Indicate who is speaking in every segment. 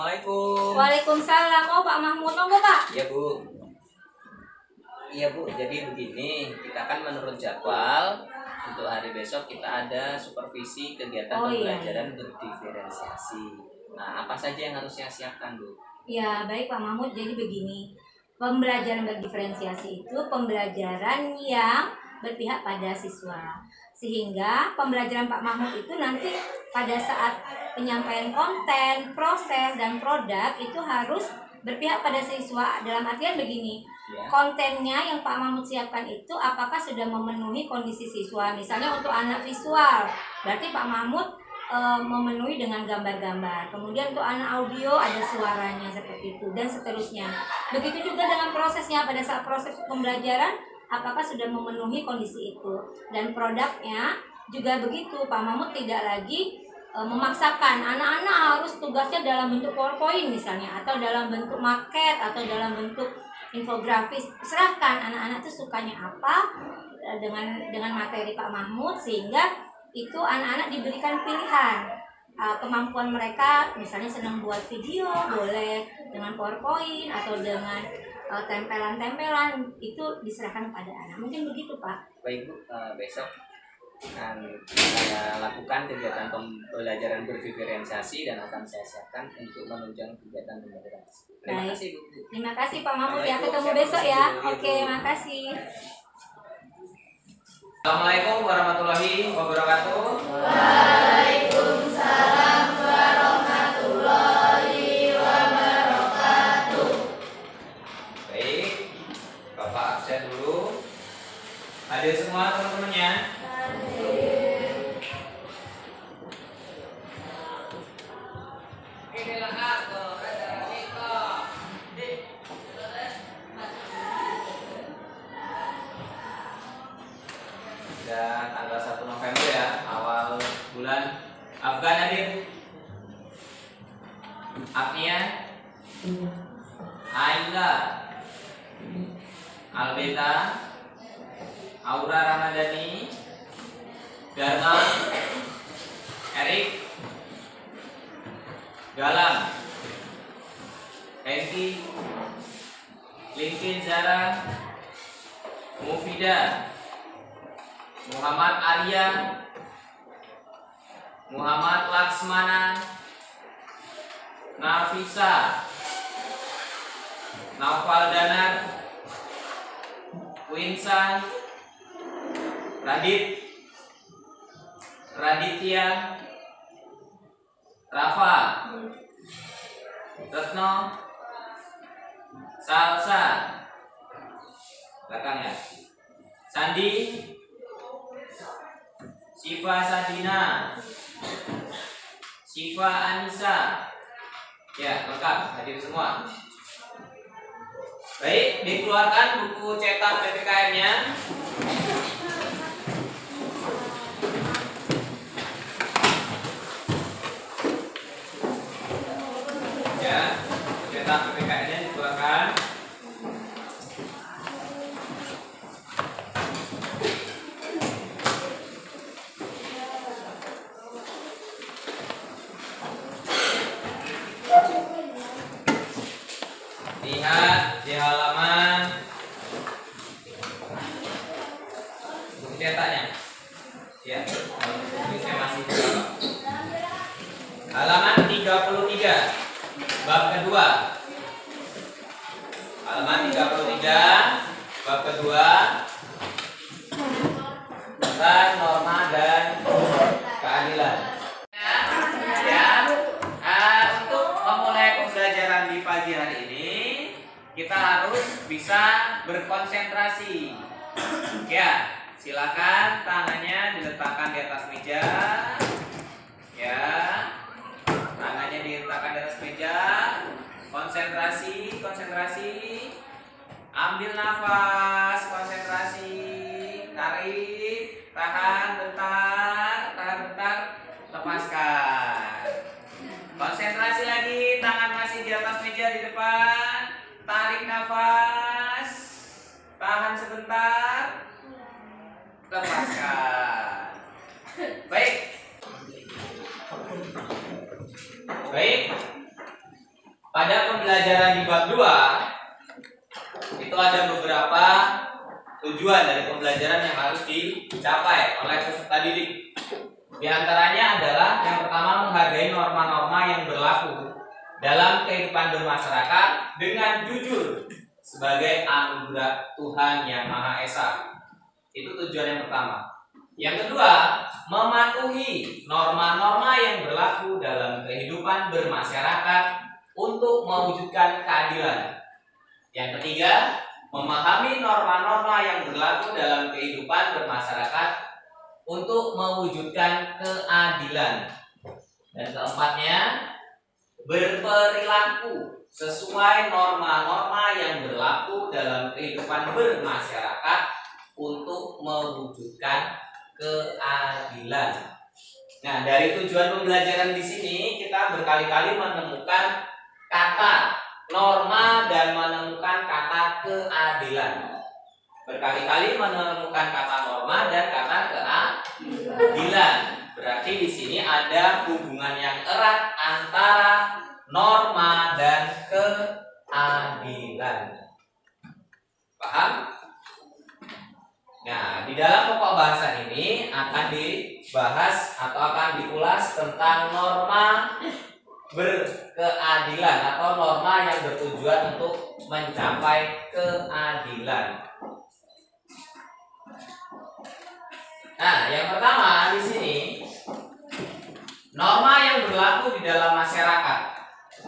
Speaker 1: Assalamualaikum.
Speaker 2: Waalaikumsalam. Oh Pak Mahmud, monggo Pak.
Speaker 1: Iya Bu. Iya Bu, jadi begini, kita kan menurut jadwal untuk hari besok kita ada supervisi kegiatan pembelajaran berdiferensiasi. Nah, apa saja yang harus saya siapkan Bu?
Speaker 2: Ya baik Pak Mahmud, jadi begini, pembelajaran berdiferensiasi itu pembelajaran yang berpihak pada siswa, sehingga pembelajaran Pak Mahmud itu nanti pada saat penyampaian konten, proses, dan produk itu harus berpihak pada siswa. Dalam artian begini, kontennya yang Pak Mahmud siapkan itu apakah sudah memenuhi kondisi siswa. Misalnya untuk anak visual, berarti Pak Mahmud memenuhi dengan gambar-gambar. Kemudian untuk anak audio ada suaranya seperti itu, dan seterusnya. Begitu juga dengan prosesnya, pada saat proses pembelajaran apakah sudah memenuhi kondisi itu. Dan produknya juga begitu, Pak Mahmud tidak lagi memaksakan anak-anak harus tugasnya dalam bentuk PowerPoint misalnya, atau dalam bentuk maket, atau dalam bentuk infografis. Serahkan anak-anak itu sukanya apa dengan materi Pak Mahmud, sehingga itu anak-anak diberikan pilihan kemampuan mereka. Misalnya senang buat video, boleh dengan PowerPoint atau dengan tempelan-tempelan, itu diserahkan pada anak. Mungkin begitu Pak.
Speaker 1: Baik Bu, besok akan saya lakukan kegiatan pembelajaran berdiferensiasi dan akan saya siapkan untuk menunjang kegiatan pembelajaran. Terima kasih Bu.
Speaker 2: Terima kasih Pak Mahmud ya, ketemu besok ya. Oke, makasih.
Speaker 1: Assalamualaikum warahmatullahi wabarakatuh.
Speaker 3: Waalaikumsalam warahmatullahi wabarakatuh.
Speaker 1: Baik, Bapak absen dulu. Hadir semua teman-temannya. Dan tanggal 1 November ya, awal bulan. Afgan hadir. Agnia, Aila, Albeta, Aura Ramadhani, Dharma, Erik, Galang, Hengki, Linkin Zara, Mufida, Muhammad Arya, Muhammad Laksmana, Nafisa, Naufal Danar, Winsa, Radit, Raditya, Rafa, Retno, Salsa, belakangnya, Sandi, Siva Sadina, Siva Anissa. Ya, lengkap, hadir semua. Baik, dikeluarkan buku cetak PPKN-nya. Ya, cetak PPKN-nya dikeluarkan. Lihat di halaman buku cetaknya. Ya, tulisnya masih di bawah. Halaman 33, bab kedua. Halaman 33, bab kedua, tentang norma dan keadilan. Untuk memulai pembelajaran di pagi hari ini, kita harus bisa berkonsentrasi. Ya, silakan tangannya diletakkan di atas meja. Ya, tangannya diletakkan di atas meja. Konsentrasi, konsentrasi. Ambil nafas, konsentrasi. Tarik, tahan bentar, lepaskan. Konsentrasi lagi, tangan masih di atas meja di depan. Tarik nafas, tahan sebentar, lepaskan. Baik. Baik. pada pembelajaran di bab 2 itu ada beberapa tujuan dari pembelajaran yang harus dicapai oleh peserta didik. Di antaranya adalah yang pertama, menghargai norma-norma yang berlaku dalam kehidupan bermasyarakat dengan jujur sebagai anugerah Tuhan Yang Maha Esa. Itu tujuan yang pertama. Yang kedua, mematuhi norma-norma yang berlaku dalam kehidupan bermasyarakat untuk mewujudkan keadilan. Yang ketiga, memahami norma-norma yang berlaku dalam kehidupan bermasyarakat untuk mewujudkan keadilan. Dan keempatnya, berperilaku sesuai norma-norma yang berlaku dalam kehidupan bermasyarakat untuk mewujudkan keadilan. Nah, dari tujuan pembelajaran di sini kita berkali-kali menemukan kata norma dan menemukan kata keadilan. Berkali-kali menemukan kata norma dan kata keadilan. Berarti di sini ada hubungan yang erat antara norma dan keadilan. Paham? Nah, di dalam pokok bahasan ini akan dibahas atau akan diulas tentang norma berkeadilan atau norma yang bertujuan untuk mencapai keadilan. Nah, yang pertama di sini norma yang berlaku di dalam masyarakat.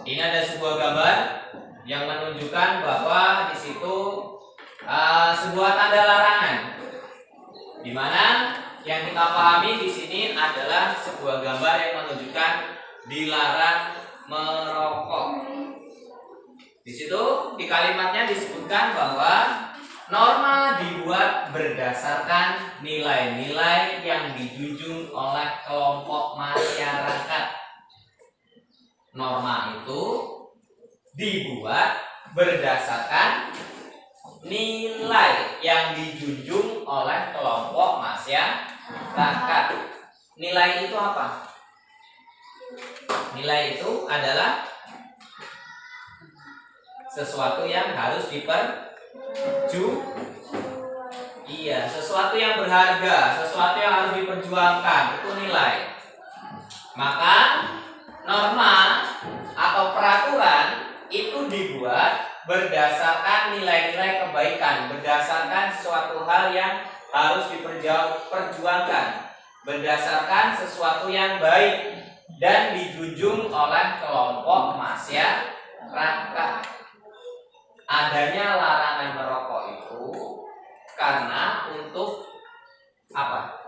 Speaker 1: Ini ada sebuah gambar yang menunjukkan bahwa di situ sebuah tanda larangan, di mana yang kita pahami di sini adalah sebuah gambar yang menunjukkan dilarang merokok. Di situ di kalimatnya disebutkan bahwa norma dibuat berdasarkan nilai-nilai yang dijunjung oleh kelompok masyarakat. Norma itu dibuat berdasarkan nilai yang dijunjung oleh kelompok masyarakat. Nilai itu apa? Nilai itu adalah sesuatu yang harus sesuatu yang berharga, sesuatu yang harus diperjuangkan, itu nilai. Maka norma atau peraturan itu dibuat berdasarkan nilai-nilai kebaikan, berdasarkan suatu hal yang harus diperjuangkan, berdasarkan sesuatu yang baik dan dijunjung oleh kelompok masyarakat. Adanya larangan merokok itu karena untuk apa?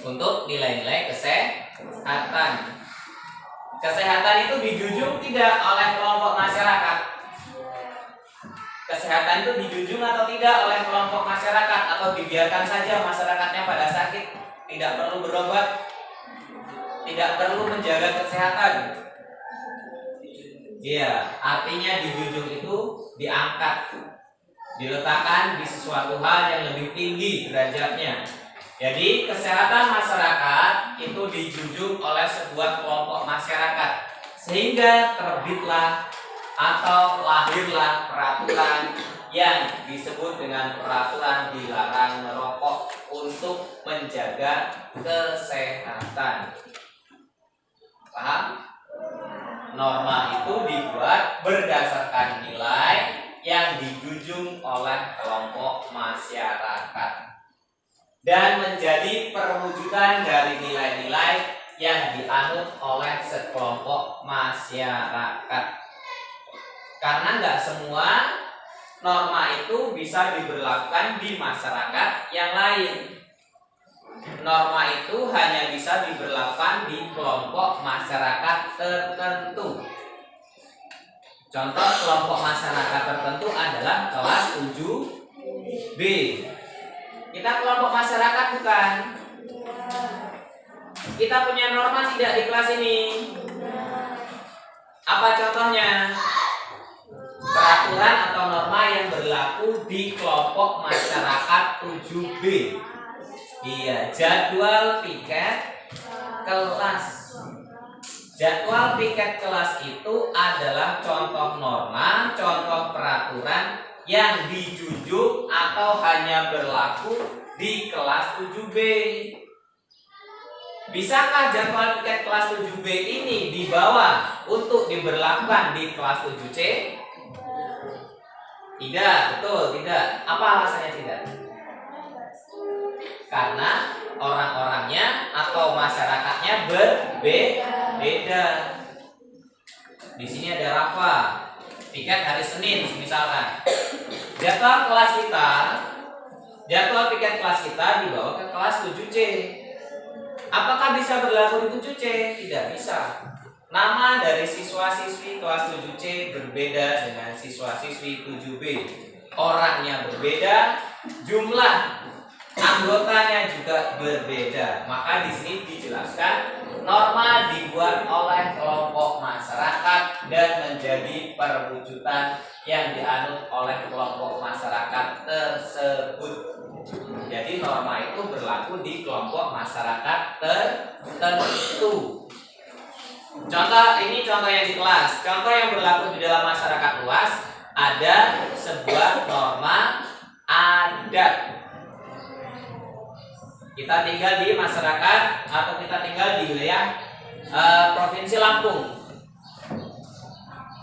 Speaker 1: Untuk nilai-nilai kesehatan. Kesehatan itu dijunjung tidak oleh kelompok masyarakat. Kesehatan itu dijunjung atau tidak oleh kelompok masyarakat, atau dibiarkan saja masyarakatnya pada sakit, tidak perlu berobat, tidak perlu menjaga kesehatan. Iya, artinya dijunjung itu diangkat, diletakkan di sesuatu hal yang lebih tinggi derajatnya. Jadi kesehatan masyarakat itu dijunjung oleh sebuah kelompok masyarakat, sehingga terbitlah atau lahirlah peraturan yang disebut dengan peraturan dilarang merokok untuk menjaga kesehatan. Paham? Norma itu dibuat berdasarkan nilai yang dijunjung oleh kelompok masyarakat dan menjadi perwujudan dari nilai-nilai yang dianut oleh sekelompok masyarakat. Karena nggak semua norma itu bisa diberlakukan di masyarakat yang lain. Norma itu hanya bisa diberlakukan di kelompok masyarakat tertentu. Contoh kelompok masyarakat tertentu adalah kelas 7B. Kita kelompok masyarakat bukan? Kita punya norma tidak di kelas ini? Apa contohnya? Peraturan atau norma yang berlaku di kelompok masyarakat 7B. Iya, jadwal piket kelas. Jadwal piket kelas itu adalah contoh norma, contoh peraturan yang dijunjung atau hanya berlaku di kelas 7B. Bisakah jadwal piket kelas 7B ini dibawa untuk diberlakukan di kelas 7C? Tidak, betul, tidak. Apa alasannya tidak? Karena orang-orangnya atau masyarakatnya berbeda. Di sini ada Rafa, piket hari Senin misalkan. Jadwal piket kelas kita dibawa ke kelas 7C. Apakah bisa berlaku di 7C? Tidak bisa. Nama dari siswa-siswi kelas 7C berbeda dengan siswa-siswi 7B. Orangnya berbeda, jumlah anggotanya juga berbeda. Maka di sini dijelaskan norma dibuat oleh kelompok masyarakat dan menjadi perwujudan yang dianut oleh kelompok masyarakat tersebut. Jadi norma itu berlaku di kelompok masyarakat tertentu. Contoh yang di kelas. Contoh yang berlaku di dalam masyarakat luas, ada sebuah norma adat. Kita tinggal di masyarakat atau kita tinggal di wilayah Provinsi Lampung.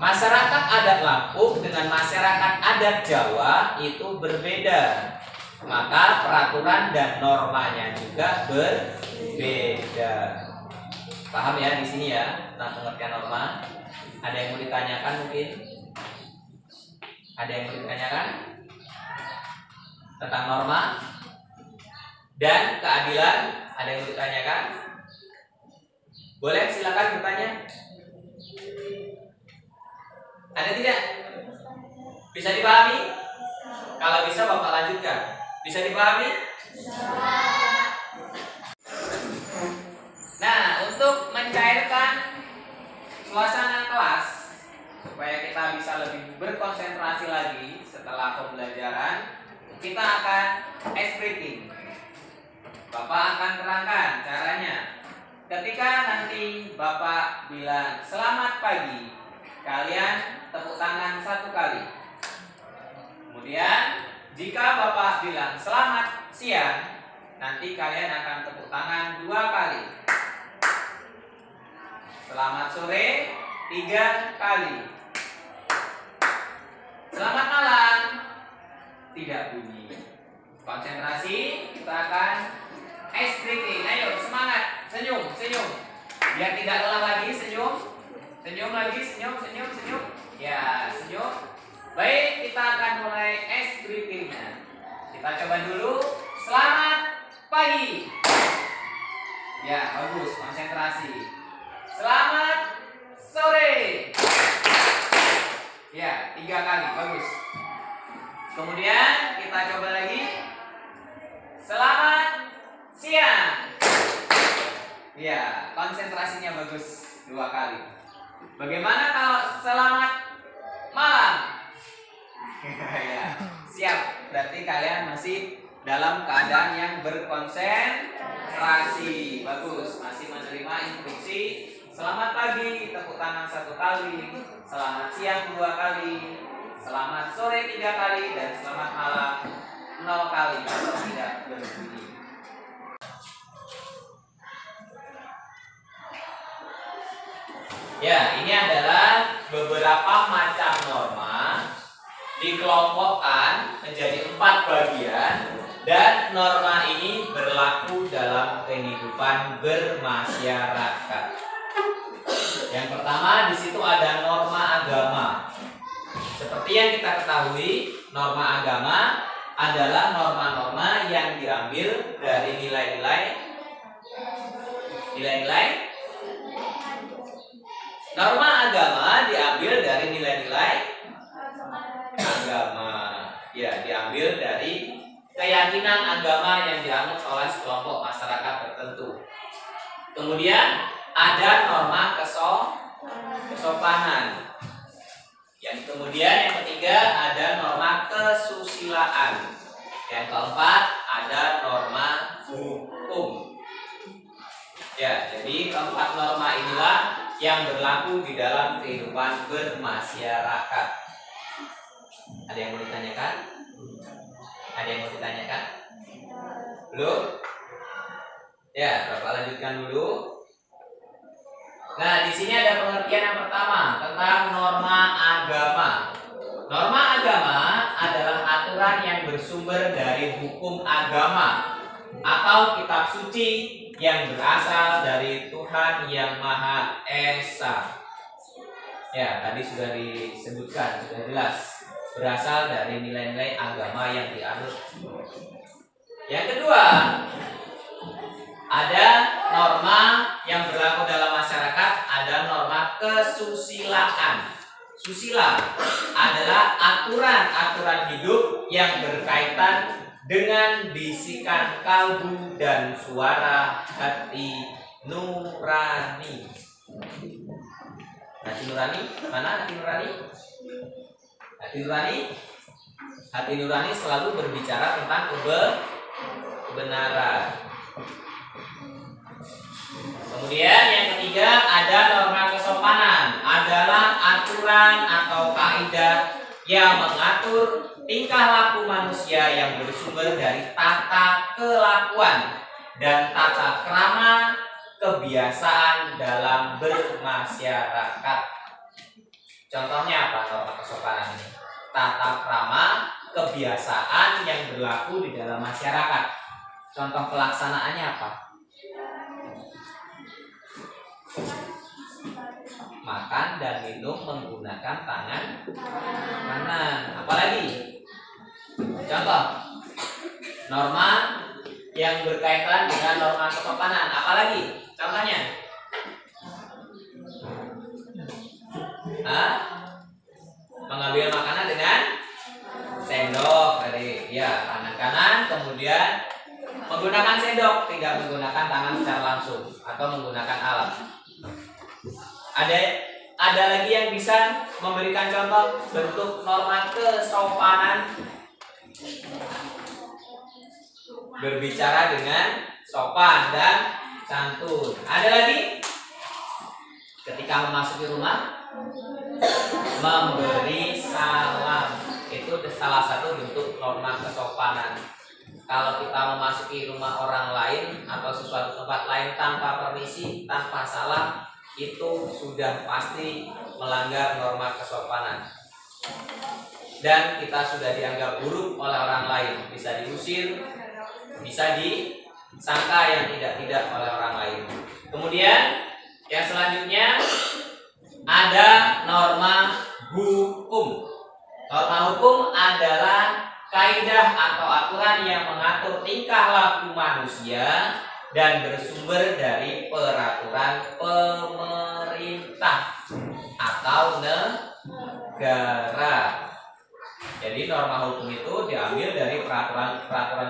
Speaker 1: Masyarakat adat Lampung dengan masyarakat adat Jawa itu berbeda. Maka peraturan dan normanya juga berbeda. Paham ya di sini ya tentang pengertian norma? Ada yang mau ditanyakan mungkin? Ada yang mau ditanyakan tentang norma dan keadilan? Ada yang mau ditanyakan? Boleh silakan bertanya. Ada tidak? Bisa dipahami? Kalau bisa Bapak lanjutkan. Bisa dipahami? Nah, untuk mencairkan suasana kelas supaya kita bisa lebih berkonsentrasi lagi setelah pembelajaran, kita akan ice breaking. Bapak akan terangkan caranya. Ketika nanti Bapak bilang selamat pagi, kalian tepuk tangan 1 kali. Kemudian jika Bapak bilang selamat siang, nanti kalian akan tepuk tangan 2 kali. Selamat sore 3 kali. Selamat malam tidak bunyi. Konsentrasi, kita akan ice breaking. Ayo semangat, senyum. Biar tidak lelah lagi, senyum lagi, senyum. Ya, senyum. Baik, kita akan mulai ice breaking-nya. Kita coba dulu. Selamat pagi. Ya, bagus, konsentrasi. Selamat sore. Ya, 3 kali, bagus. Kemudian kita coba lagi. Selamat siang. Ya, konsentrasinya bagus, 2 kali. Bagaimana kalau selamat malam? Ya, siap. Berarti kalian masih dalam keadaan yang berkonsentrasi. Bagus, masih menerima instruksi. Selamat pagi, tepuk tangan 1 kali. Selamat siang 2 kali. Selamat sore 3 kali. Dan selamat malam 0 kali atau tidak berbunyi. Ya, ini adalah beberapa macam norma dikelompokkan menjadi 4 bagian dan norma ini berlaku dalam kehidupan bermasyarakat. Yang pertama di situ ada norma agama. Seperti yang kita ketahui, norma agama adalah norma-norma yang diambil dari nilai-nilai. Norma agama diambil dari nilai-nilai agama. Ya, diambil dari keyakinan agama yang dianut oleh sekelompok masyarakat tertentu. Kemudian ada norma kesopanan. Yang ketiga ada norma kesusilaan. Yang keempat ada norma hukum. Ya, jadi keempat norma inilah yang berlaku di dalam kehidupan bermasyarakat. Ada yang mau ditanyakan? Ada yang mau ditanyakan? Belum? Ya, Bapak lanjutkan dulu. Nah, di sini ada pengertian yang pertama tentang norma agama. Norma agama adalah aturan yang bersumber dari hukum agama atau kitab suci yang berasal dari Tuhan Yang Maha Esa. Ya, tadi sudah disebutkan, sudah jelas. Berasal dari nilai-nilai agama yang dianut. Yang kedua, ada norma yang berlaku dalam masyarakat, ada norma kesusilaan. Susila adalah aturan-aturan hidup yang berkaitan dengan bisikan kalbu dan suara hati nurani. Hati nurani? Mana hati nurani? Hati nurani? Hati nurani selalu berbicara tentang kebenaran. Kemudian yang ketiga ada norma kesopanan, adalah aturan atau kaidah yang mengatur tingkah laku manusia yang bersumber dari tata kelakuan dan tata krama kebiasaan dalam bermasyarakat. Contohnya apa norma kesopanan ini? Tata krama kebiasaan yang berlaku di dalam masyarakat. Contoh pelaksanaannya apa? Makan dan minum menggunakan tangan kanan. Apalagi? Contoh norma yang berkaitan dengan norma kesopanan. Apalagi? Contohnya? Mengambil makanan dengan sendok dari tangan kanan, kemudian menggunakan sendok, tidak menggunakan tangan secara langsung atau menggunakan alat. Ada lagi yang bisa memberikan contoh bentuk norma kesopanan? Berbicara dengan sopan dan santun. Ada lagi? Ketika memasuki rumah, memberi salam. Itu salah satu bentuk norma kesopanan. Kalau kita memasuki rumah orang lain atau sesuatu tempat lain tanpa permisi, tanpa salam, itu sudah pasti melanggar norma kesopanan. Dan kita sudah dianggap buruk oleh orang lain, bisa diusir, bisa disangka yang tidak-tidak oleh orang lain. Kemudian yang selanjutnya ada norma hukum. Norma hukum adalah kaidah atau aturan yang mengatur tingkah laku manusia dan bersumber dari peraturan pemerintah atau negara. Jadi norma hukum itu diambil dari peraturan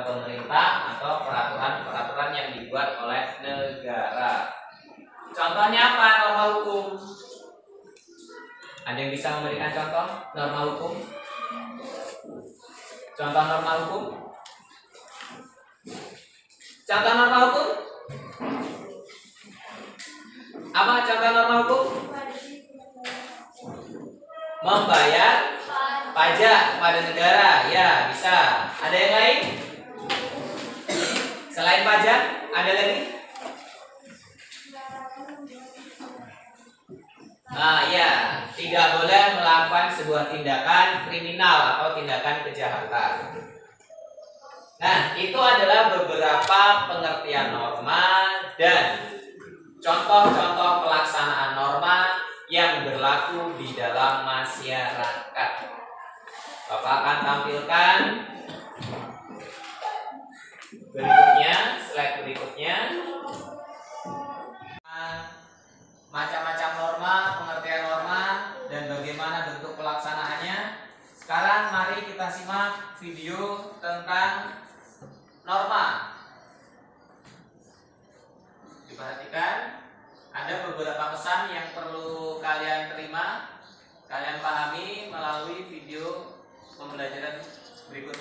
Speaker 1: pemerintah atau peraturan yang dibuat oleh negara. Contohnya apa norma hukum? Ada yang bisa memberikan contoh norma hukum? Contoh norma hukum? Contoh norma hukum? Apa contoh norma hukum? Membayar pajak kepada negara. Ya, bisa. Ada yang lain? Selain pajak, ada lagi? Ya, tidak boleh melakukan sebuah tindakan kriminal atau tindakan kejahatan. Nah, itu adalah beberapa pengertian norma dan contoh-contoh pelaksanaan norma yang berlaku di dalam masyarakat. Bapak akan tampilkan berikutnya, slide berikutnya. Macam-macam norma, pengertian norma, dan bagaimana bentuk pelaksanaannya. Sekarang mari kita simak video tentang norma. Diperhatikan, ada beberapa pesan yang perlu kalian terima, kalian pahami melalui video pembelajaran berikut.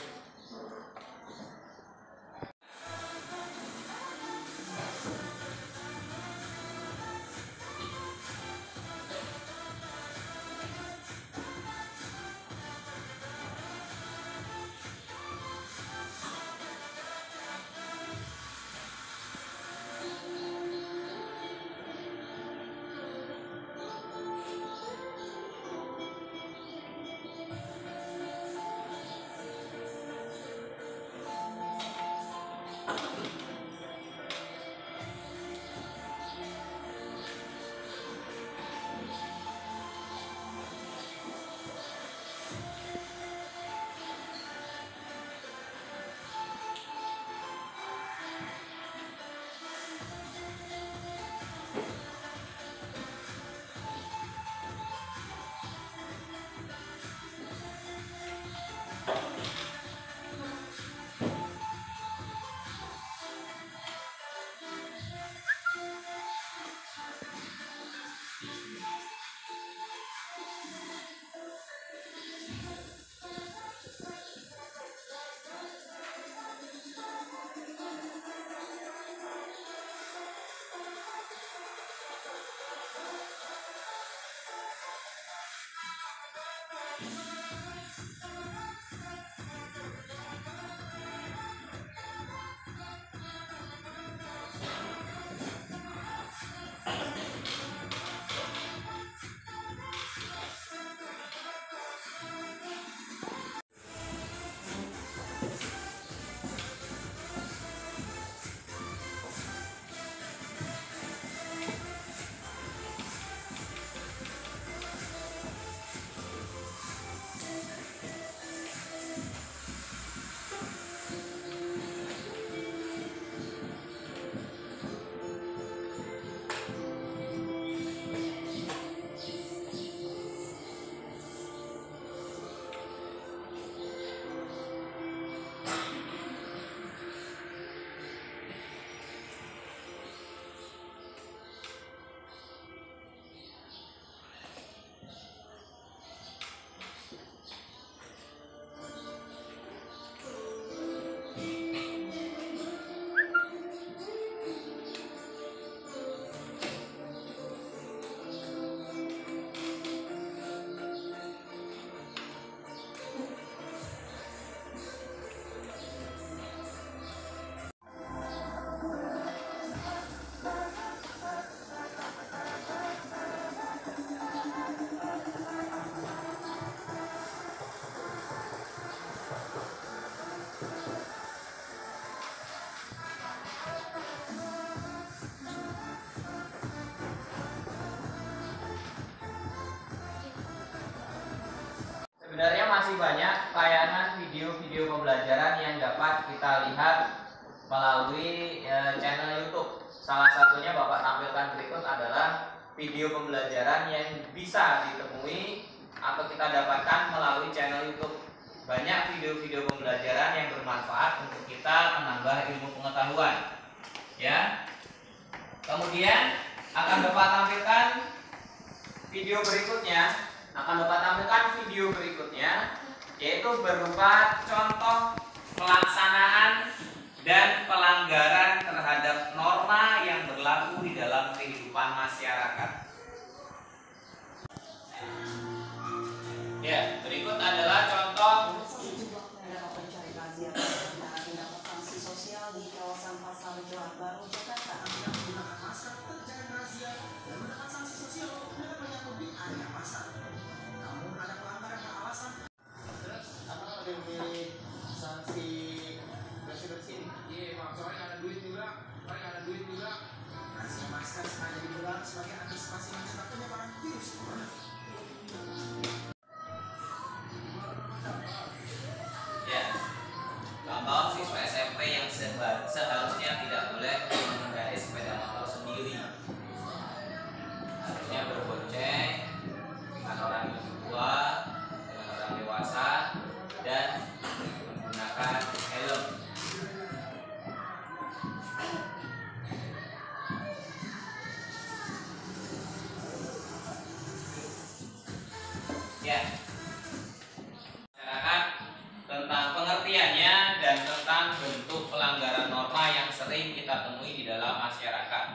Speaker 1: Sebenarnya masih banyak tayangan video-video pembelajaran yang dapat kita lihat melalui channel YouTube. Salah satunya Bapak tampilkan berikut adalah video pembelajaran yang bisa ditemui atau kita dapatkan melalui channel YouTube. Banyak video-video pembelajaran yang bermanfaat untuk kita menambah ilmu pengetahuan. Ya. Kemudian akan Bapak tampilkan video berikutnya. Yaitu berupa contoh pelaksanaan dan pelanggaran terhadap norma yang berlaku di dalam kehidupan masyarakat. Ya, berikut adalah contoh
Speaker 4: pencari razia tindakan sanksi sosial di kawasan Pasar Johar Baru, Jakarta. Tidak menggunakan masker terjaring razia dan mendapat sanksi sosial dengan menyangkut di area pasar. Namun ada pelanggaran beralasan. Apa yang memilih sanksi bersih-bersih? Iya, soalnya ada duit juga. Razia masker sengaja digelar sebagai antisipasi mencegah penyebaran virus corona.
Speaker 1: Ya, contoh siswa SMP yang seharusnya tidak boleh mengendarai sepeda motor sendiri, harusnya berbonceng dengan orang yang tua, dengan orang dewasa, dan menggunakan helm. Ya, masyarakat tentang pengertiannya dan tentang bentuk pelanggaran norma yang sering kita temui di dalam masyarakat.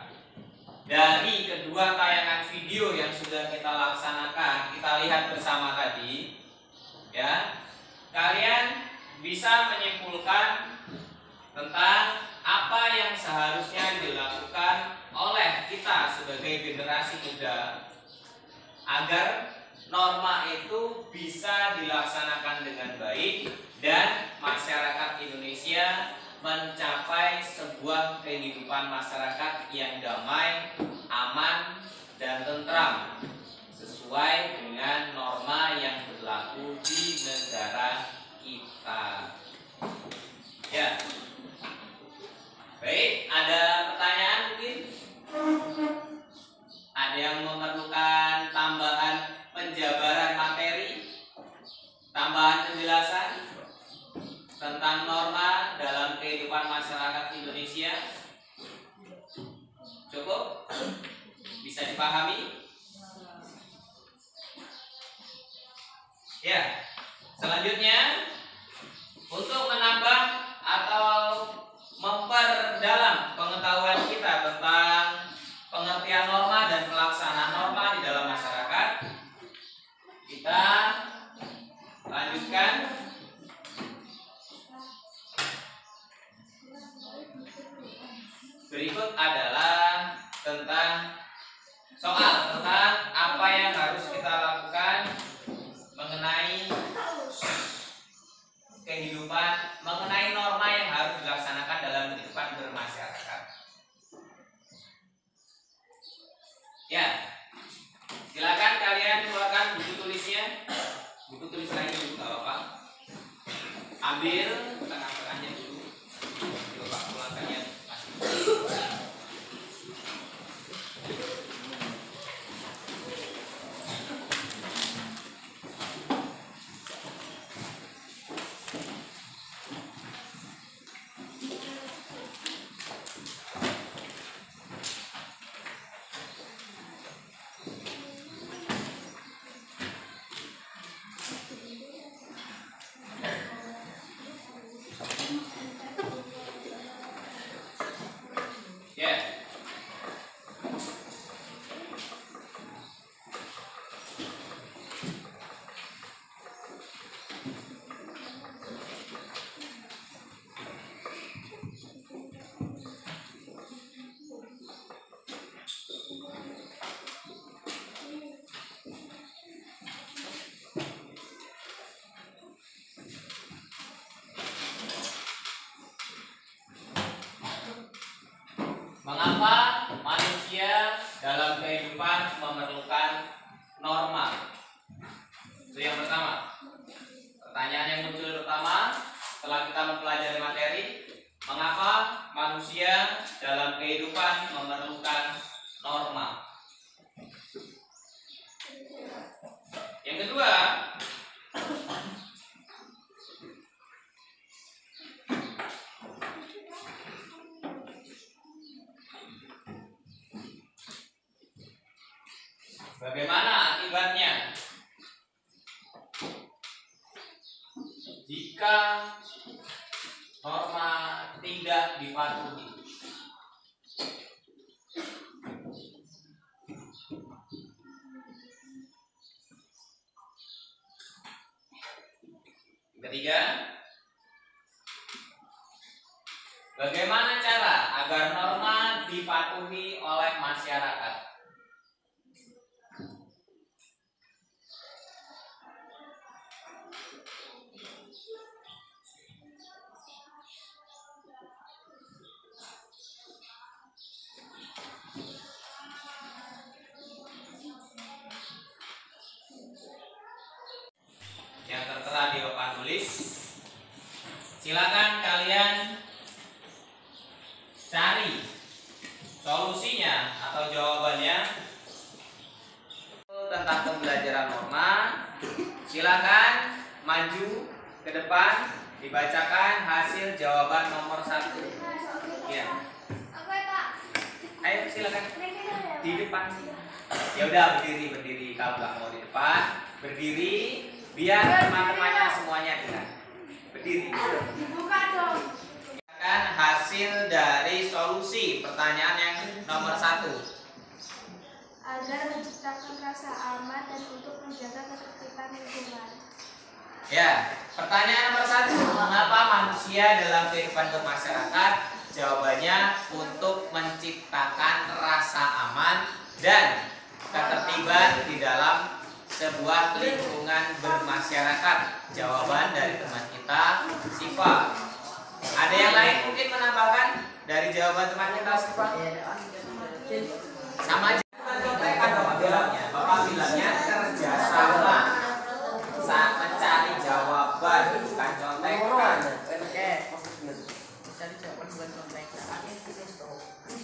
Speaker 1: Dari kedua tayangan video yang sudah kita laksanakan, kita lihat bersama tadi, ya, kalian bisa menyimpulkan tentang apa yang seharusnya dilakukan oleh kita sebagai generasi muda agar norma itu bisa dilaksanakan dengan baik dan masyarakat Indonesia mencapai sebuah kehidupan masyarakat yang damai, aman, dan tentram sesuai dengan norma yang berlaku di negara kita. Ya. Baik, ada pertanyaan mungkin? Ada yang memerlukan tambahan penjabaran materi, tambahan penjelasan tentang norma dalam kehidupan masyarakat Indonesia? Cukup? Bisa dipahami? Ya. Selanjutnya, untuk menambah atau memperdalam pengetahuan kita tentang pengertian norma dan pelaksanaan norma di dalam masyarakat, kita ambil tengah-tengahnya dulu. Coba pulangkan yang masih. Ya. Mengapa manusia dalam kehidupan memerlukan norma? Itu yang pertama. Pertanyaan yang muncul pertama setelah kita mempelajari materi, mengapa manusia dalam kehidupan memerlukan norma? Yang kedua, bagaimana akibatnya jika norma tidak dipatuhi? Ketiga, bagaimana cara agar norma dipatuhi oleh masyarakat? Yang tertera di papan tulis, silakan kalian cari solusinya atau jawabannya tentang pembelajaran norma. Silakan maju ke depan, dibacakan hasil jawaban nomor 1. Ya. Ayo silakan di depan. Ya udah berdiri kalau nggak mau di depan, berdiri biar teman-temannya semuanya dengar. Berdiri.
Speaker 3: Dibuka dong.
Speaker 1: Silakan hasil dari solusi pertanyaan yang nomor 1.
Speaker 3: Agar menciptakan rasa aman dan untuk menjaga ketertiban lingkungan.
Speaker 1: Ya, pertanyaan nomor 1. Mengapa manusia dalam kehidupan bermasyarakat? Jawabannya untuk menciptakan rasa aman dan ketertiban di dalam sebuah lingkungan bermasyarakat. Jawaban dari teman kita, Siva. Ada yang lain mungkin menambahkan dari jawaban teman kita, Siva? Sama aja. Contekan Bapak bilangnya. Bapak bilangnya kerjasama saat mencari jawaban, bukan contekan.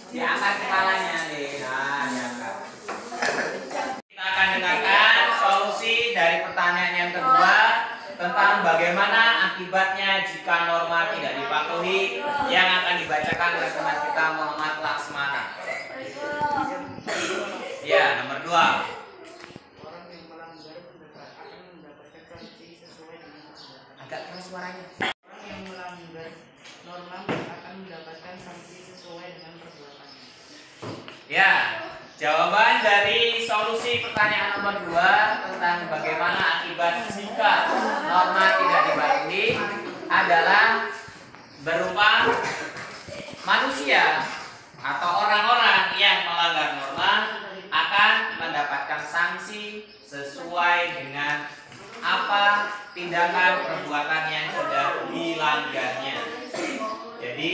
Speaker 1: Diangkat kepalanya nih. Nah, diangkat. Kita akan dengarkan solusi dari pertanyaan yang kedua tentang bagaimana akibatnya jika norma tidak dipatuhi, yang akan dibacakan oleh teman kita Muhammad Laksmana. Ya, nomor 2.
Speaker 4: Orang yang melanggar akan mendapatkan sanksi sesuai dengan perbuatan.
Speaker 1: Agak keras suaranya.
Speaker 4: Orang yang melanggar norma akan mendapatkan sanksi sesuai dengan perbuatannya.
Speaker 1: Ya, jawaban dari solusi pertanyaan nomor 2 tentang bagaimana akibat jika norma tidak dipatuhi adalah berupa manusia atau orang-orang yang melanggar norma akan mendapatkan sanksi sesuai dengan apa tindakan perbuatan yang sudah dilanggarnya. Jadi,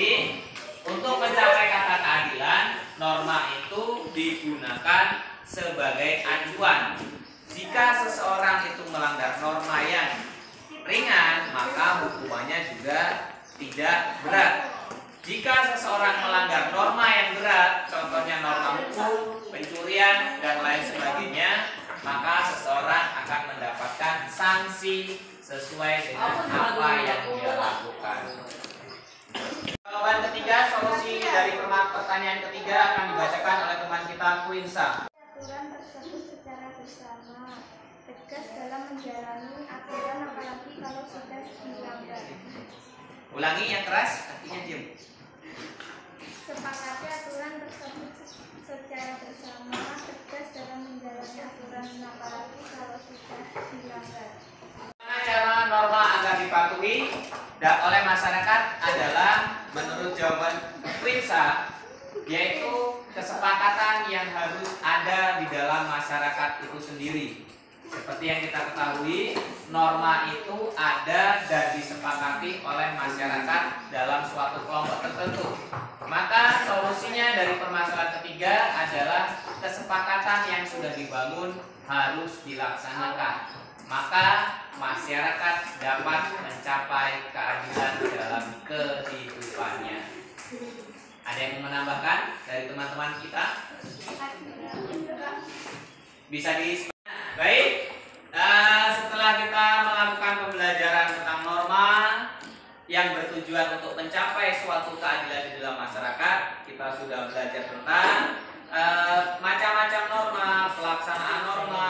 Speaker 1: untuk mencapai kata keadilan, norma itu digunakan sebagai acuan. Jika seseorang itu melanggar norma yang ringan, maka hukumannya beraksi sesuai dengan apa yang dia lakukan. Jawaban ketiga, solusi dari pertanyaan ketiga akan dibacakan oleh teman kita Quinsa.
Speaker 3: Aturan tersebut secara bersama, tegas dalam menjalani aturan apalagi kalau sudah dilanggar.
Speaker 1: Ulangi yang keras, artinya diam.
Speaker 3: Sepakati aturan tersebut secara bersama, tegas dalam menjalani aturan apalagi kalau sudah dilanggar.
Speaker 1: Cara norma agar dipatuhi oleh masyarakat adalah menurut jawaban Quinsa, yaitu kesepakatan yang harus ada di dalam masyarakat itu sendiri. Seperti yang kita ketahui, norma itu ada dan disepakati oleh masyarakat dalam suatu kelompok tertentu. Maka solusinya dari permasalahan ketiga adalah kesepakatan yang sudah dibangun harus dilaksanakan. Maka masyarakat dapat mencapai keadilan dalam kehidupannya. Ada yang mau menambahkan dari teman-teman kita? Bisa di baik. Setelah kita melakukan pembelajaran tentang norma yang bertujuan untuk mencapai suatu keadilan di dalam masyarakat, kita sudah belajar tentang macam-macam norma, pelaksanaan norma,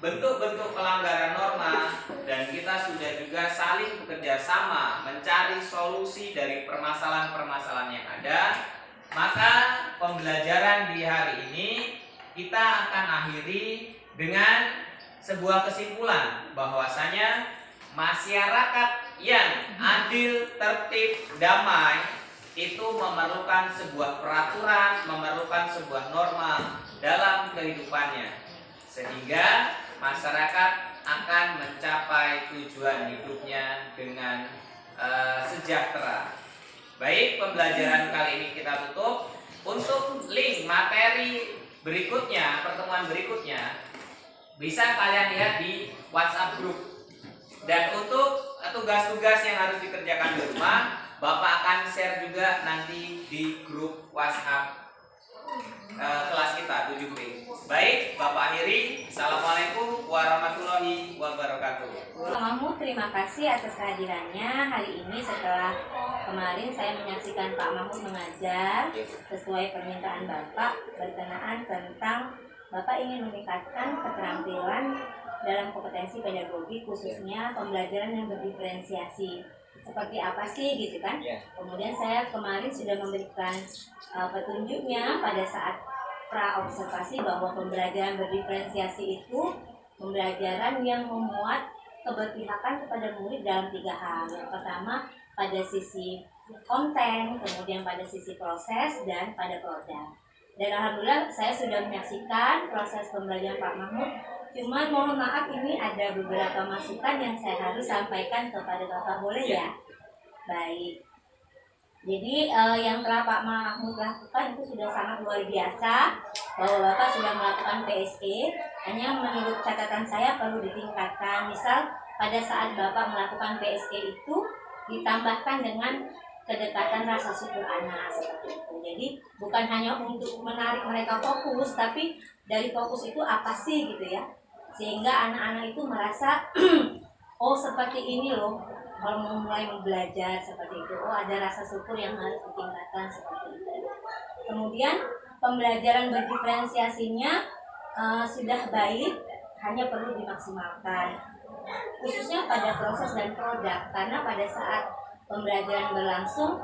Speaker 1: bentuk-bentuk pelanggaran norma, dan kita sudah juga saling bekerja sama mencari solusi dari permasalahan-permasalahan yang ada. Maka pembelajaran di hari ini kita akan akhiri dengan sebuah kesimpulan bahwasanya masyarakat yang adil, tertib, damai itu memerlukan sebuah peraturan, memerlukan sebuah norma dalam kehidupannya, sehingga masyarakat akan mencapai tujuan hidupnya dengan sejahtera. Baik, pembelajaran kali ini kita tutup. Untuk link materi berikutnya, pertemuan berikutnya, bisa kalian lihat di WhatsApp grup. Dan untuk tugas-tugas yang harus dikerjakan di rumah, Bapak akan share juga nanti di grup WhatsApp kelas kita 7B. Baik, Bapak akhiri. Assalamualaikum warahmatullahi wabarakatuh.
Speaker 2: Pak Mahmud, terima kasih atas kehadirannya hari ini. Setelah kemarin saya menyaksikan Pak Mahmud mengajar sesuai permintaan Bapak berkenaan tentang Bapak ingin meningkatkan keterampilan dalam kompetensi pedagogi, khususnya pembelajaran yang berdiferensiasi. Seperti apa sih gitu kan? Kemudian saya kemarin sudah memberikan petunjuknya pada saat pra-observasi bahwa pembelajaran berdiferensiasi itu pembelajaran yang memuat keberpihakan kepada murid dalam 3 hal. Yang pertama pada sisi konten, kemudian pada sisi proses, dan pada produk. Dan alhamdulillah saya sudah menyaksikan proses pembelajaran Pak Mahmud. Cuman mohon maaf, ini ada beberapa masukan yang saya harus sampaikan kepada Bapak, boleh ya? Baik. Jadi yang telah Pak Mahmud lakukan itu sudah sangat luar biasa, bahwa Bapak sudah melakukan PSE. Hanya menurut catatan saya perlu ditingkatkan. Misal pada saat Bapak melakukan PSE itu ditambahkan dengan kedekatan rasa syukur anak seperti itu. Jadi bukan hanya untuk menarik mereka fokus, tapi dari fokus itu apa sih gitu ya, sehingga anak-anak itu merasa oh seperti ini loh kalau mau mulai belajar seperti itu. Oh ada rasa syukur yang harus ditingkatkan seperti itu. Kemudian pembelajaran berdiferensiasinya sudah baik, hanya perlu dimaksimalkan khususnya pada proses dan produk, karena pada saat pembelajaran berlangsung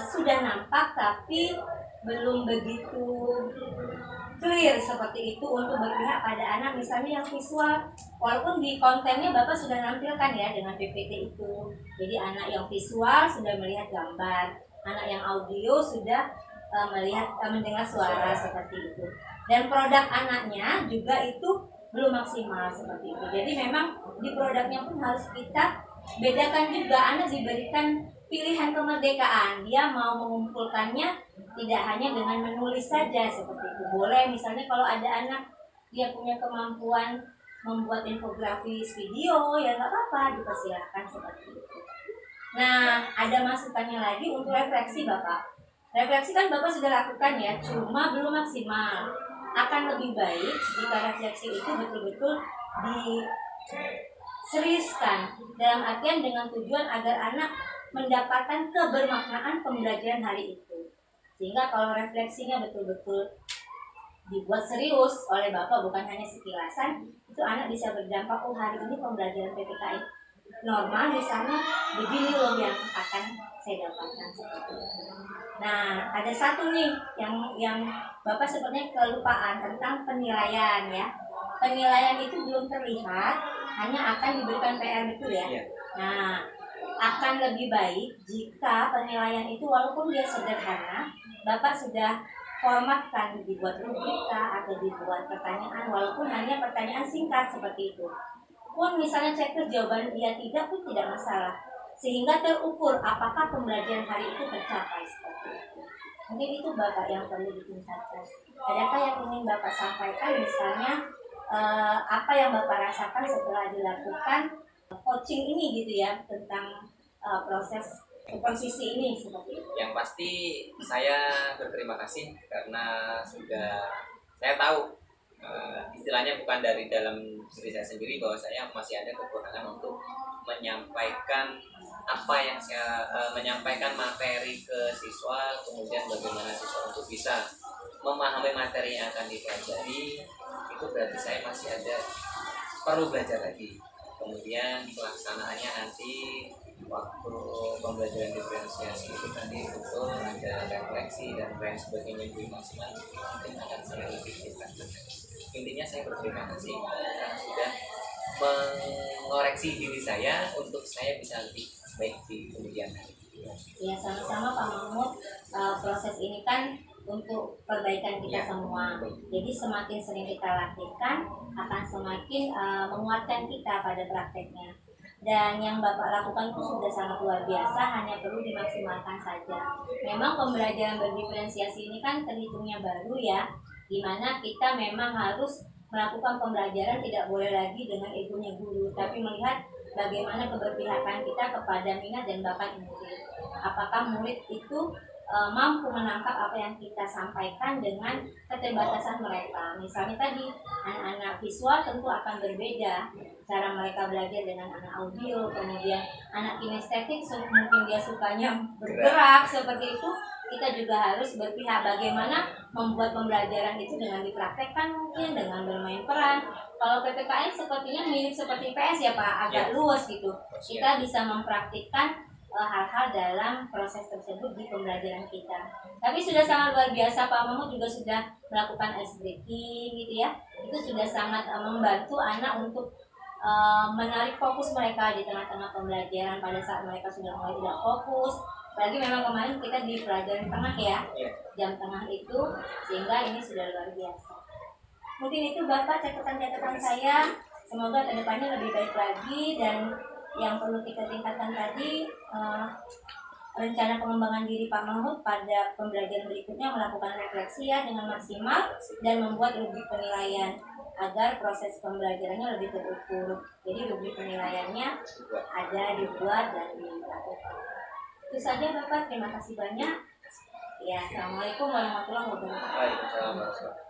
Speaker 2: sudah nampak tapi belum begitu clear seperti itu untuk berpihak pada anak. Misalnya yang visual, walaupun di kontennya Bapak sudah nampilkan ya dengan PPT itu, jadi anak yang visual sudah melihat gambar, anak yang audio sudah mendengar suara seperti itu, dan produk anaknya juga itu belum maksimal seperti itu. Jadi memang di produknya pun harus kita bedakan juga. Anak diberikan pilihan kemerdekaan, dia mau mengumpulkannya tidak hanya dengan menulis saja seperti itu. Boleh misalnya kalau ada anak dia punya kemampuan membuat infografis video, ya nggak apa-apa, dipersilahkan seperti itu. Nah, ada masukannya lagi untuk refleksi Bapak. Refleksi kan Bapak sudah lakukan ya, cuma belum maksimal. Akan lebih baik jika refleksi itu betul-betul seriuskan, dalam artian dengan tujuan agar anak mendapatkan kebermaknaan pembelajaran hari itu. Sehingga kalau refleksinya betul-betul dibuat serius oleh Bapak, bukan hanya sekilasan, itu anak bisa berdampak, oh hari ini pembelajaran PPKN normal misalnya begini loh yang akan saya dapatkan seperti itu. Nah, ada satu nih yang Bapak sepertinya kelupaan tentang penilaian ya. Penilaian itu belum terlihat, hanya akan diberikan PR, betul ya?
Speaker 1: Iya.
Speaker 2: Nah, akan lebih baik jika penilaian itu walaupun dia sederhana, Bapak sudah formatkan, dibuat rubrika atau dibuat pertanyaan, walaupun hanya pertanyaan singkat seperti itu. Pun misalnya checklist jawaban iya tidak pun tidak masalah, sehingga terukur apakah pembelajaran hari itu tercapai seperti itu. Mungkin itu Bapak yang perlu ditingkatkan. Adakah yang ingin Bapak sampaikan, misalnya apa yang Bapak rasakan setelah dilakukan coaching ini gitu ya, tentang proses supervisi ini seperti itu?
Speaker 1: Yang pasti saya berterima kasih karena sudah saya tahu istilahnya bukan dari dalam diri saya sendiri bahwa saya masih ada kekurangan untuk menyampaikan apa yang saya menyampaikan materi ke siswa, kemudian bagaimana siswa untuk bisa memahami materi yang akan dipelajari. Itu berarti saya masih ada perlu belajar lagi. Kemudian pelaksanaannya nanti waktu pembelajaran diferensiasi itu tadi betul ada refleksi dan lain sebagainya di maksimal, mungkin akan saya lebih tingkatkan. Intinya saya berterima kasih karena sudah mengoreksi diri saya untuk saya bisa lebih baik di kemudian hari.
Speaker 2: Ya, sama-sama Pak Mahmud. Proses ini kan untuk perbaikan kita semua. Jadi semakin sering kita latihkan akan semakin menguatkan kita pada prakteknya. Dan yang Bapak lakukan itu sudah sangat luar biasa, hanya perlu dimaksimalkan saja. Memang pembelajaran berdiferensiasi ini kan terhitungnya baru ya, dimana kita memang harus melakukan pembelajaran tidak boleh lagi dengan egonya guru, tapi melihat bagaimana keberpihakan kita kepada minat dan bakat murid. Apakah murid itu mampu menangkap apa yang kita sampaikan dengan keterbatasan mereka. Misalnya tadi, anak-anak visual tentu akan berbeda cara mereka belajar dengan anak audio, kemudian anak kinestetik mungkin dia sukanya bergerak seperti itu. Kita juga harus berpihak bagaimana membuat pembelajaran itu dengan dipraktekkan, mungkin dengan bermain peran. Kalau PPKN sepertinya mirip seperti PS ya Pak, agak luas gitu. Kita bisa mempraktikkan hal-hal dalam proses tersebut di pembelajaran kita. Tapi sudah sangat luar biasa, Pak Mahmud juga sudah melakukan ice breaking gitu ya. Itu sudah sangat membantu anak untuk menarik fokus mereka di tengah-tengah pembelajaran pada saat mereka sudah mulai tidak fokus. Apalagi memang kemarin kita di pelajaran tengah ya, jam tengah itu, sehingga ini sudah luar biasa. Mungkin itu Bapak catatan-catatan saya. Semoga kedepannya lebih baik lagi, dan yang perlu kita tingkatkan tadi rencana pengembangan diri Pak Mahmud pada pembelajaran berikutnya melakukan refleksi ya dengan maksimal dan membuat rubrik penilaian agar proses pembelajarannya lebih terukur. Jadi rubrik penilaiannya ada dibuat dan dilakukan. Itu saja Bapak, terima kasih banyak. Ya, Assalamualaikum warahmatullahi wabarakatuh.
Speaker 1: Waalaikumsalam.